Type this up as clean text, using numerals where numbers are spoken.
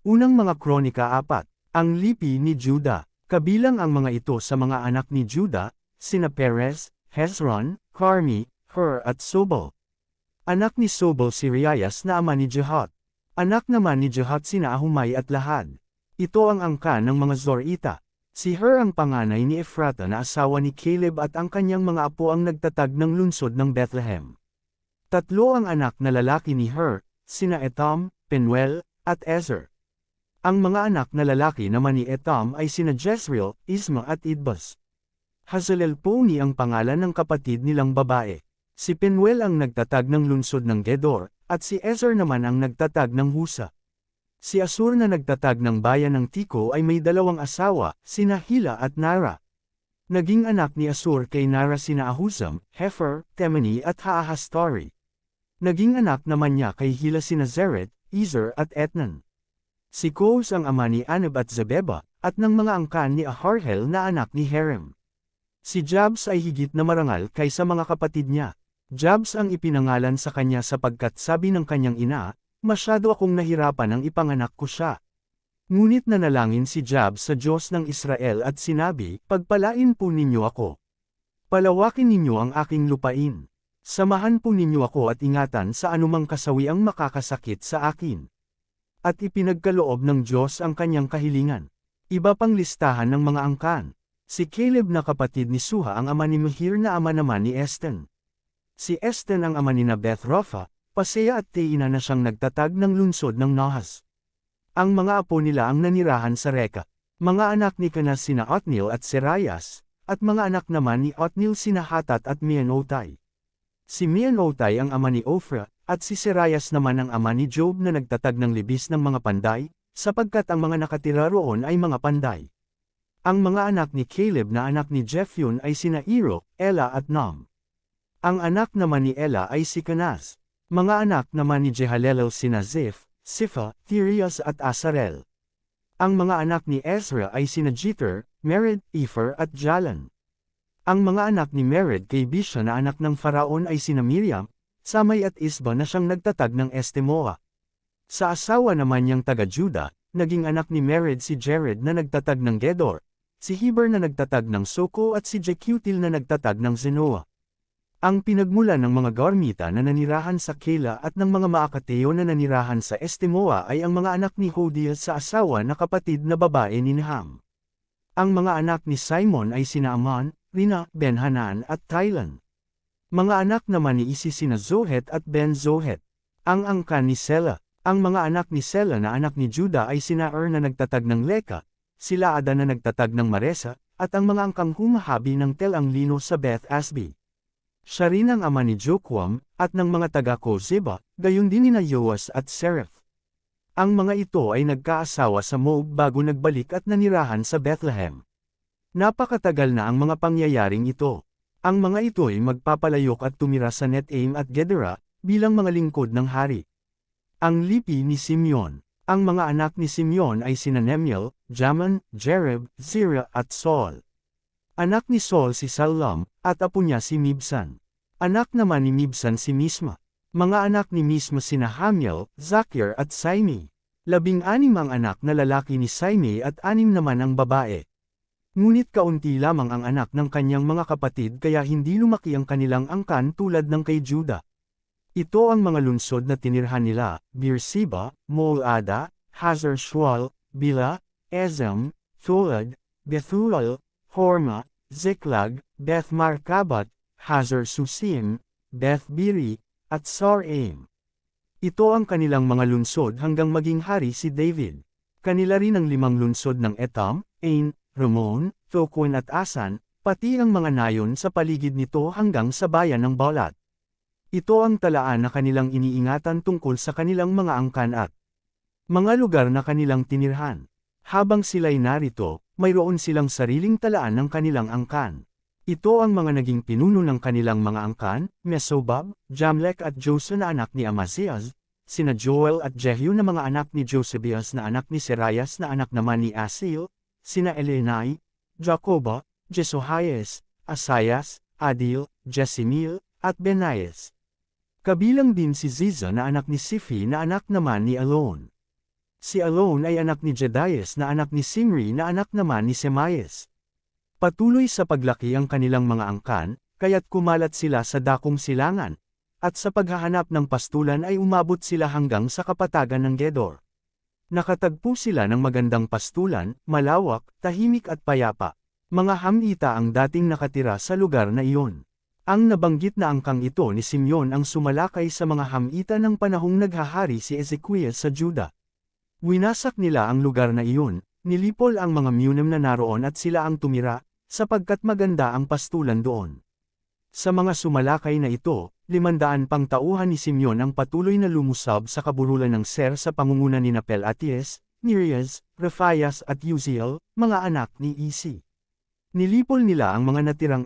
Unang mga Kronika 4, ang lipi ni Juda. Kabilang ang mga ito sa mga anak ni Juda, sina Perez, Hezron, Carmi, Hur at Sobal. Anak ni Sobal si Reaias na ama ni Jahat. Anak naman ni Jahat sina Ahumai at Lahad. Ito ang angkan ng mga Zorita. Si Hur ang panganay ni Ephrata na asawa ni Caleb at ang kanyang mga apo ang nagtatag ng lungsod ng Bethlehem. Tatlo ang anak na lalaki ni Hur, sina Etam, Penuel, at Ezer. Ang mga anak na lalaki naman ni Etam ay sina Jezreel, Isma at Idbas. Hazelelponi ang pangalan ng kapatid nilang babae. Si Penuel ang nagtatag ng lungsod ng Gedor, at si Ezer naman ang nagtatag ng Husa. Si Asur na nagtatag ng bayan ng Tiko ay may dalawang asawa, sina Hila at Nara. Naging anak ni Asur kay Nara sina Ahuzam, Hefer, Temeni at Haahastari. Naging anak naman niya kay Hila sina Zeret, Ezer at Etnan. Si Koz ang ama ni Anab at Zebeba, at ng mga angkan ni Aharhel na anak ni Herem. Si Jabs ay higit na marangal kaysa mga kapatid niya. Jabs ang ipinangalan sa kanya sapagkat sabi ng kanyang ina, masyado akong nahirapan ang ipanganak ko siya. Ngunit nanalangin si Jabs sa Diyos ng Israel at sinabi, pagpalain po ninyo ako. Palawakin ninyo ang aking lupain. Samahan po ninyo ako at ingatan sa anumang kasawiang makakasakit sa akin. At ipinagkaloob ng Diyos ang kanyang kahilingan. Iba pang listahan ng mga angkan. Si Caleb na kapatid ni Suha ang ama ni Mahir na ama naman ni Esten. Si Esten ang ama ni Beth-Rapha, Pasea at Teina na siyang nagtatag ng lungsod ng Nahas. Ang mga apo nila ang nanirahan sa Reka. Mga anak ni Canas sina Otniel at Seraias, at mga anak naman ni Otniel sina Hatat at Meonotai. Si Meonotai ang ama ni Ofra, at si Seraias naman ang ama ni Job na nagtatag ng libis ng mga panday, sapagkat ang mga nakatira roon ay mga panday. Ang mga anak ni Caleb na anak ni Jephun ay sina Iro, Ela at Nam. Ang anak naman ni Ela ay si Canas. Mga anak naman ni Jehalelel sina Ziph, Sifa, Tirias at Asarel. Ang mga anak ni Ezra ay sina Jeter, Mered, Epher at Jalan. Ang mga anak ni Mered kay Bisha na anak ng Faraon ay sina Miriam, Samay at Isba na siyang nagtatag ng Estemoa. Sa asawa naman niyang taga-Juda, naging anak ni Mered si Jared na nagtatag ng Gedor, si Heber na nagtatag ng Soko at si Jekutil na nagtatag ng Zenoa. Ang pinagmula ng mga Garmita na nanirahan sa Kela at ng mga Maakateo na nanirahan sa Estemoa ay ang mga anak ni Hodiel sa asawa na kapatid na babae ni Naham. Ang mga anak ni Simon ay sina Aman, Rina, Ben-Hanan at Tylan. Mga anak naman ni Isi sina Zohet at Ben-Zohet. Ang angkan ni Sela. Ang mga anak ni Sela na anak ni Juda ay sina na nagtatag ng Leka, sila Ada na nagtatag ng Maresa, at ang mga angkang humahabi ng Tel ang lino sa Beth Asbi. Siya rin ang ama ni Jokwam, at ng mga taga-Kozeba, gayon din nina Yoas at Seraph. Ang mga ito ay nagkaasawa sa Moab bago nagbalik at nanirahan sa Bethlehem. Napakatagal na ang mga pangyayaring ito. Ang mga ito ay magpapalayok at tumira sa Net-Aim at Gedera, bilang mga lingkod ng hari. Ang lipi ni Simeon. Ang mga anak ni Simeon ay sina Nemiel, Jaman, Jereb, Zira at Saul. Anak ni Saul si Sallam, at apo niya si Mibsan. Anak naman ni Mibsan si Misma. Mga anak ni Misma sina Hamiel, Zakir at Saimi. 16 ang anak na lalaki ni Saimi at 6 naman ang babae. Ngunit kaunti lamang ang anak ng kanyang mga kapatid kaya hindi lumaki ang kanilang angkan tulad ng kay Juda. Ito ang mga lungsod na tinirhan nila, Beersheba, Moada, Hazar-Shual, Bila, Ezem, Thoad, Bethuel, Horma, Ziklag, Beth-Markabat, Hazar-Susim, Beth-Biri, at Sar-Aim. Ito ang kanilang mga lungsod hanggang maging hari si David. Kanila rin ang 5 lungsod ng Etam, Ain, Ramon, Thoquan at Asan, pati ang mga nayon sa paligid nito hanggang sa bayan ng Balat. Ito ang talaan na kanilang iniingatan tungkol sa kanilang mga angkan at mga lugar na kanilang tinirhan. Habang sila'y narito, mayroon silang sariling talaan ng kanilang angkan. Ito ang mga naging pinuno ng kanilang mga angkan, Mesobab, Jamlek at Josa na anak ni Amazias, sina Joel at Jehu na mga anak ni Josebias na anak ni Seraias na anak naman ni Asil, sina Elenai, Jacoba, Jesohayes, Asayas, Adil, Jesimil, at Benaias. Kabilang din si Ziza na anak ni Sifi na anak naman ni Alon. Si Alon ay anak ni Jedias na anak ni Simri na anak naman ni Semias. Patuloy sa paglaki ang kanilang mga angkan, kaya't kumalat sila sa dakong silangan, at sa paghahanap ng pastulan ay umabot sila hanggang sa kapatagan ng Gedor. Nakatagpo sila ng magandang pastulan, malawak, tahimik at payapa. Mga Hamita ang dating nakatira sa lugar na iyon. Ang nabanggit na angkang ito ni Simeon ang sumalakay sa mga Hamita ng panahong naghahari si Ezekiel sa Juda. Winasak nila ang lugar na iyon, nilipol ang mga Meunam na naroon at sila ang tumira, sapagkat maganda ang pastulan doon. Sa mga sumalakay na ito, 500 pang tauhan ni Simeon ang patuloy na lumusab sa kabululan ng Ser sa pangunguna ni Pelatias, Nerias, Rephaias at Uziel, mga anak ni Isi. Nilipol nila ang mga natirang